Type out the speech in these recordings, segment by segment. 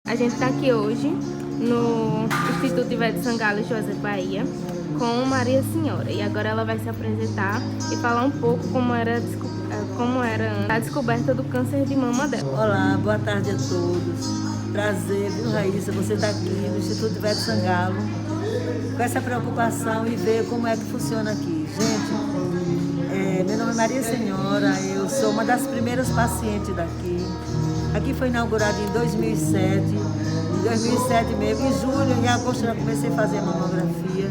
A gente está aqui hoje no Instituto Ivete Sangalo José Bahia com Maria Senhora, e agora ela vai se apresentar e falar um pouco como era a descoberta do câncer de mama dela. Olá, boa tarde a todos. Prazer, viu, Raíssa? Você está aqui no Instituto Ivete Sangalo com essa preocupação e ver como é que funciona aqui. Gente, meu nome é Maria Senhora, eu sou uma das primeiras pacientes daqui. Aqui foi inaugurado em 2007. Em 2007 mesmo, em julho, em agosto, eu já comecei a fazer a mamografia.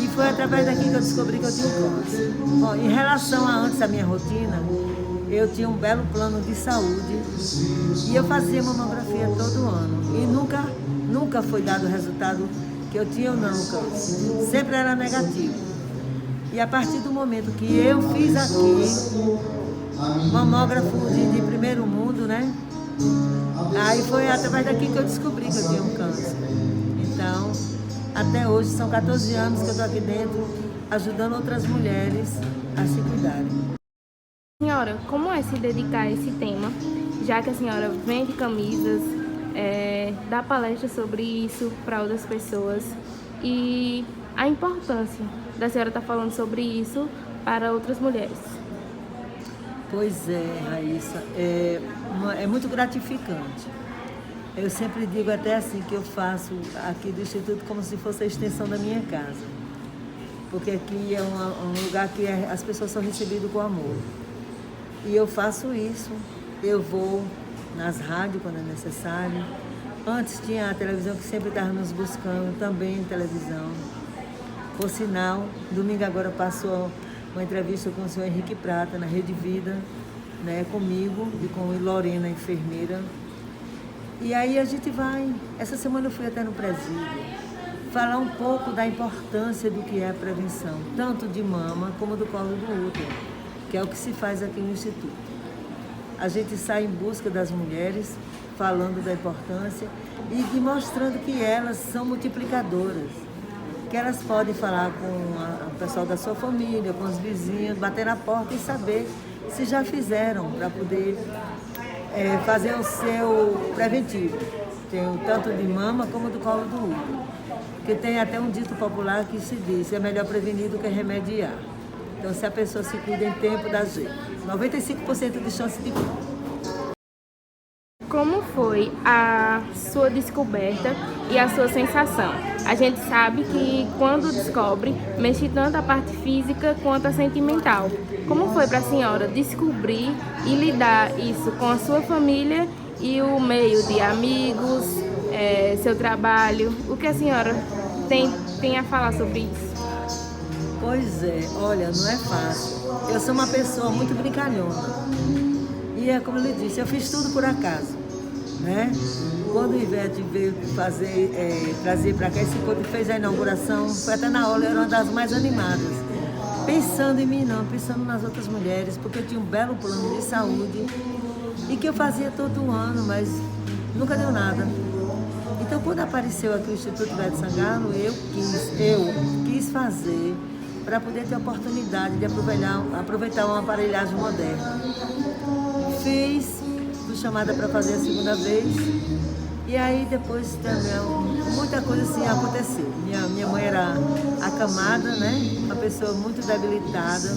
E foi através daqui que eu descobri que eu tinha um câncer. Bom, em relação a antes da minha rotina, eu tinha um belo plano de saúde e eu fazia mamografia todo ano. E nunca foi dado o resultado que eu tinha ou não o câncer. Sempre era negativo. E a partir do momento que eu fiz aqui, mamógrafo de primeiro mundo, né? Aí foi através daqui que eu descobri que eu tinha um câncer. Então, até hoje, são 14 anos que eu estou aqui dentro, ajudando outras mulheres a se cuidarem. Senhora, como é se dedicar a esse tema, já que a senhora vende camisas, dá palestras sobre isso para outras pessoas, e a importância da senhora estar falando sobre isso para outras mulheres? Pois é, Raíssa, é muito gratificante. Eu sempre digo até assim que eu faço aqui do Instituto como se fosse a extensão da minha casa. Porque aqui é um lugar que as pessoas são recebidas com amor. E eu faço isso, eu vou nas rádios quando é necessário. Antes tinha a televisão que sempre estava nos buscando, também televisão. Por sinal, domingo agora passou uma entrevista com o senhor Henrique Prata na Rede Vida, né, comigo e com Lorena, a enfermeira. E aí a gente vai, essa semana eu fui até no presídio, falar um pouco da importância do que é a prevenção, tanto de mama como do colo do útero, que é o que se faz aqui no Instituto. A gente sai em busca das mulheres, falando da importância e mostrando que elas são multiplicadoras, que elas podem falar com o pessoal da sua família, com os vizinhos, bater na porta e saber se já fizeram para poder fazer o seu preventivo. Tem o tanto de mama como do colo do útero. Porque tem até um dito popular que se diz: é melhor prevenir do que remediar. Então, se a pessoa se cuida em tempo, dá jeito. 95% de chance de cura. Como foi a sua descoberta e a sua sensação? A gente sabe que quando descobre, mexe tanto a parte física quanto a sentimental. Como foi para a senhora descobrir e lidar isso com a sua família e o meio de amigos, seu trabalho? O que a senhora tem a falar sobre isso? Pois é, olha, não é fácil. Eu sou uma pessoa muito brincalhona. E é como eu lhe disse, eu fiz tudo por acaso, né? Quando o Ivete veio trazer para cá esse encontro, fez a inauguração, foi até na hora, eu era uma das mais animadas. Pensando em mim não, pensando nas outras mulheres, porque eu tinha um belo plano de saúde e que eu fazia todo ano, mas nunca deu nada. Então, quando apareceu aqui o Instituto Ivete Sangalo, eu quis fazer para poder ter a oportunidade de aproveitar uma aparelhagem moderna. Fiz, fui chamada para fazer a segunda vez, e aí depois também muita coisa assim aconteceu. Minha mãe era acamada, né? Uma pessoa muito debilitada,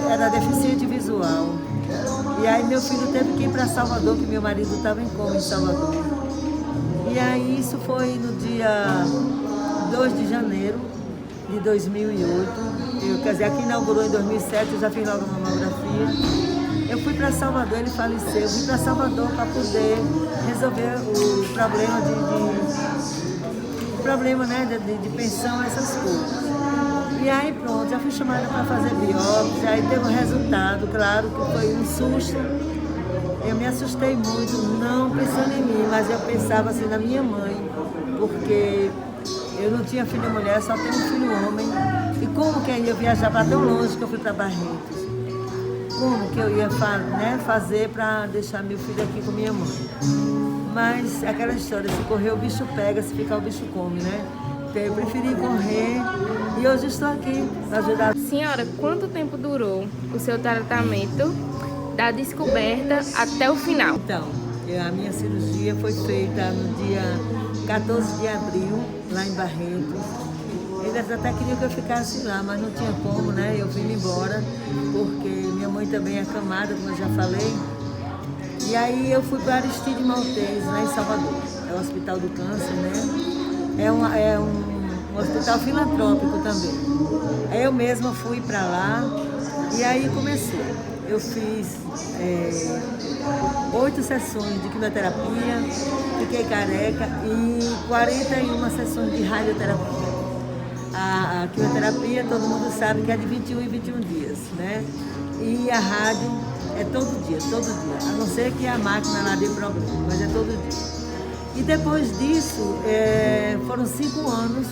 era deficiente visual. E aí meu filho teve que ir para Salvador, que meu marido estava em coma em Salvador. E aí isso foi no dia 2 de janeiro de 2008. Quer dizer, aqui inaugurou em 2007, eu já fiz logo a mamografia. Eu fui para Salvador, ele faleceu. Eu fui para Salvador para poder resolver o problema, né, de pensão, essas coisas. E aí pronto, já fui chamada para fazer biópsia, aí teve um resultado, claro que foi um susto. Eu me assustei muito, não pensando em mim, mas eu pensava assim na minha mãe, porque eu não tinha filho mulher, só tenho um filho homem. E como que eu ia viajar para tão longe que eu fui para Barretos? Como que eu ia fazer para deixar meu filho aqui com minha mãe? Mas aquela história, se correr o bicho pega, se ficar o bicho come, né? Então eu preferi correr e hoje estou aqui para ajudar. Senhora, quanto tempo durou o seu tratamento da descoberta até o final? Então, A minha cirurgia foi feita no dia 14 de abril, lá em Barretos. Eles até queriam que eu ficasse lá, mas não tinha como, né? Eu vim embora, porque minha mãe também é acamada, como eu já falei. E aí eu fui para Aristide Maltês, lá em Salvador. É o Hospital do Câncer, né? É um hospital filantrópico também. Aí eu mesma fui para lá e aí comecei. Eu fiz 8 sessões de quimioterapia, fiquei careca e 41 sessões de radioterapia. A quimioterapia, todo mundo sabe que é de 21 em 21 dias, né? E a rádio é todo dia, a não ser que a máquina lá dê problema, mas é todo dia. E depois disso, foram 5 anos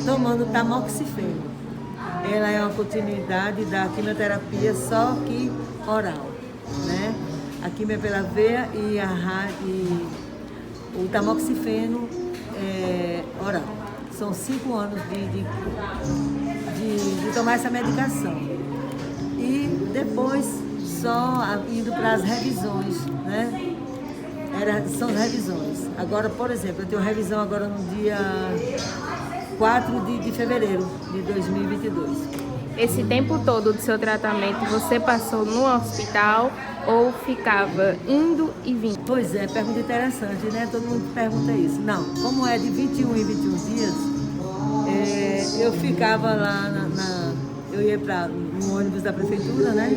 tomando tamoxifeno. Ela é uma continuidade da quimioterapia, só que oral, né? A quimio é pela veia e o tamoxifeno é oral. São 5 anos de tomar essa medicação. E depois só indo para as revisões, né? São revisões. Agora, por exemplo, eu tenho revisão agora no dia 4 de fevereiro de 2022. Esse tempo todo do seu tratamento, você passou no hospital ou ficava indo e vindo? Pois é, pergunta interessante, né? Todo mundo pergunta isso. Não, como é de 21 em 21 dias, eu ficava lá eu ia no ônibus da prefeitura, né?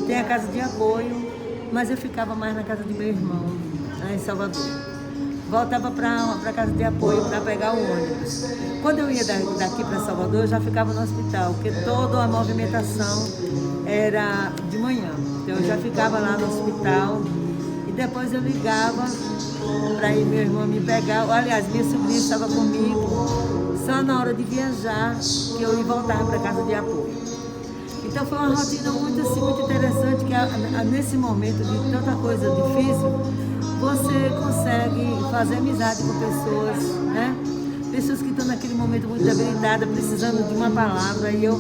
Tem a casa de apoio, mas eu ficava mais na casa de meu irmão, lá em Salvador. Voltava para a casa de apoio para pegar o ônibus. Quando eu ia daqui para Salvador, eu já ficava no hospital, porque toda a movimentação era de manhã. Então eu já ficava lá no hospital e depois eu ligava para ir meu irmão me pegar. Aliás, minha sobrinha estava comigo, só na hora de viajar que eu ia voltar para a casa de apoio. Então foi uma rotina muito interessante, que nesse momento de tanta coisa difícil, você consegue fazer amizade com pessoas, né? Pessoas que estão naquele momento muito debilitadas, precisando de uma palavra, e eu,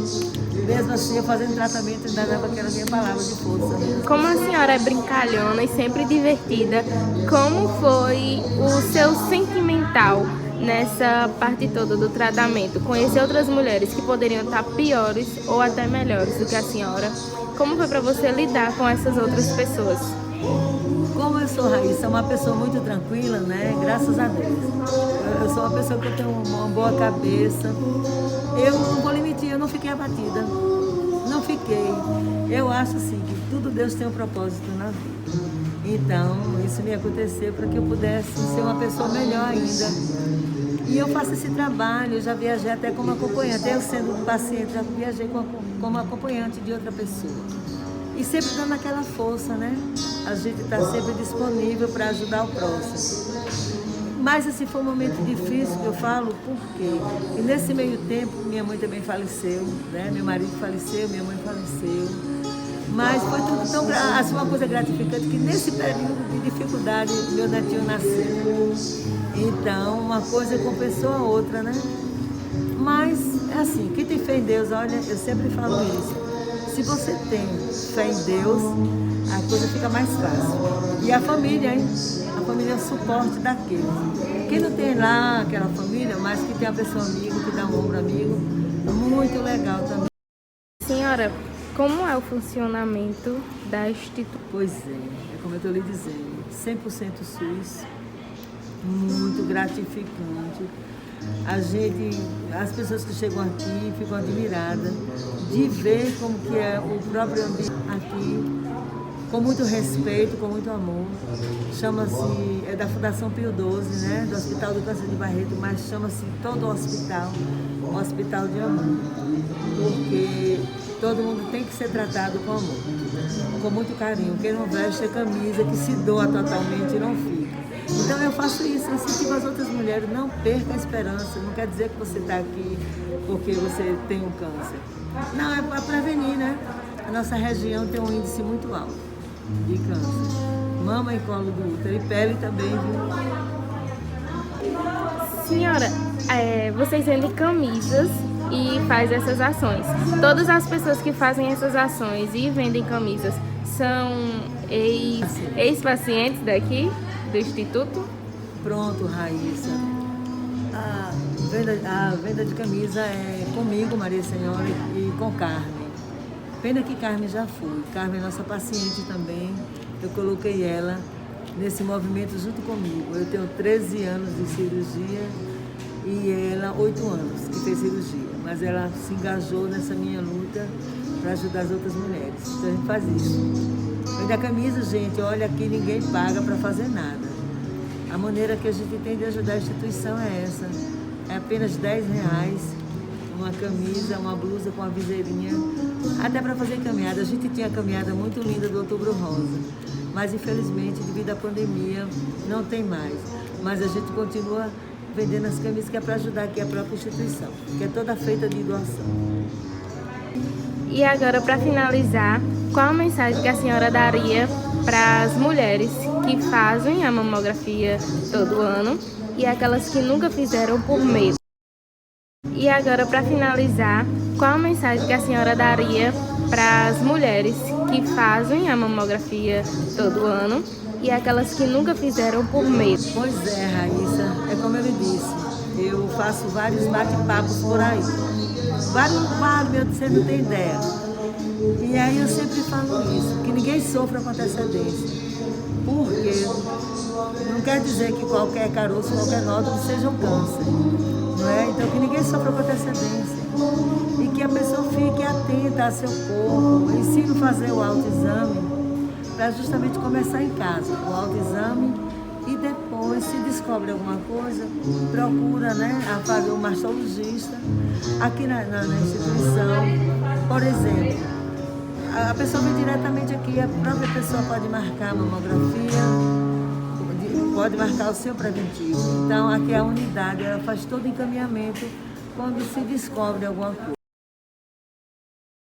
mesmo assim, eu fazendo tratamento, ainda dava aquela minha palavra de força. Como a senhora é brincalhona e sempre divertida, como foi o seu sentimental nessa parte toda do tratamento? Conhecer outras mulheres que poderiam estar piores ou até melhores do que a senhora. Como foi para você lidar com essas outras pessoas? Como eu sou, Raíssa, uma pessoa muito tranquila, né? Graças a Deus. Eu sou uma pessoa que eu tenho uma boa cabeça. Eu não vou lhe mentir, eu não fiquei abatida. Não fiquei. Eu acho assim que tudo Deus tem um propósito na vida. Então, isso me aconteceu para que eu pudesse ser uma pessoa melhor ainda. E eu faço esse trabalho, eu já viajei até como acompanhante. Eu sendo paciente, já viajei como acompanhante de outra pessoa. E sempre dando aquela força, né? A gente está sempre disponível para ajudar o próximo. Mas assim, foi um momento difícil que eu falo, por quê? E nesse meio tempo, minha mãe também faleceu, né? Meu marido faleceu, minha mãe faleceu. Mas foi tudo tão assim, uma coisa gratificante que nesse período de dificuldade, meu netinho nasceu. Então, uma coisa compensou a outra, né? Mas, é assim, quem tem fé em Deus, olha, eu sempre falo isso. Se você tem fé em Deus, a coisa fica mais fácil. E a família, hein? A família é o suporte daquele. Quem não tem lá aquela família, mas que tem a pessoa amiga, que dá um ombro amigo, muito legal também. Senhora, como é o funcionamento da instituição? Pois é como eu estou lhe dizendo, 100% SUS, muito gratificante. As pessoas que chegam aqui ficam admiradas de ver como que é o próprio ambiente aqui, com muito respeito, com muito amor. Chama-se, é da Fundação Pio XII, né? Do Hospital do Câncer de Barreto, mas chama-se todo o hospital, um hospital de amor. Porque todo mundo tem que ser tratado com amor, com muito carinho. Quem não veste a camisa, que se doa totalmente e não fica. Então eu faço isso, incentivo as outras mulheres, não perca a esperança. Não quer dizer que você está aqui porque você tem um câncer. Não, é para prevenir, né? A nossa região tem um índice muito alto de câncer. Mama e colo do útero e pele também, viu? Senhora, vocês vendem camisas e faz essas ações. Todas as pessoas que fazem essas ações e vendem camisas são ex-pacientes daqui? do Instituto? Pronto, Raíssa. A venda de camisa é comigo, Maria Senhora, e com Carmen. Pena que Carmen já foi. Carmen é nossa paciente também. Eu coloquei ela nesse movimento junto comigo. Eu tenho 13 anos de cirurgia e ela 8 anos que fez cirurgia. Mas ela se engajou nessa minha luta para ajudar as outras mulheres. Então a gente faz isso. Vende a camisa, gente, olha, aqui ninguém paga para fazer nada. A maneira que a gente tem de ajudar a instituição é essa. É apenas R$10, uma camisa, uma blusa com uma viseirinha, até para fazer caminhada. A gente tinha a caminhada muito linda do Outubro Rosa, mas infelizmente, devido à pandemia, não tem mais. Mas a gente continua vendendo as camisas que é para ajudar aqui a própria instituição, que é toda feita de doação. E agora, para finalizar, qual a mensagem que a senhora daria para as mulheres que fazem a mamografia todo ano e aquelas que nunca fizeram por medo? E agora, para finalizar, qual a mensagem que a senhora daria para as mulheres que fazem a mamografia todo ano e aquelas que nunca fizeram por medo? Pois é, Raíssa, é como ele disse, eu faço vários bate-papos por aí. Vários, você não tem ideia. E aí eu sempre falo isso, que ninguém sofra com antecedência. Porque não quer dizer que qualquer caroço, qualquer nódulo seja um câncer. Não é? Então que ninguém sofra com antecedência. E que a pessoa fique atenta a seu corpo, ensine a fazer o autoexame, para justamente começar em casa, o autoexame, e depois, se descobre alguma coisa, procura, né, a fazer um mastologista aqui na instituição. Por exemplo, a pessoa vem diretamente aqui, a própria pessoa pode marcar a mamografia, pode marcar o seu preventivo. Então, aqui a unidade, ela faz todo o encaminhamento quando se descobre alguma coisa.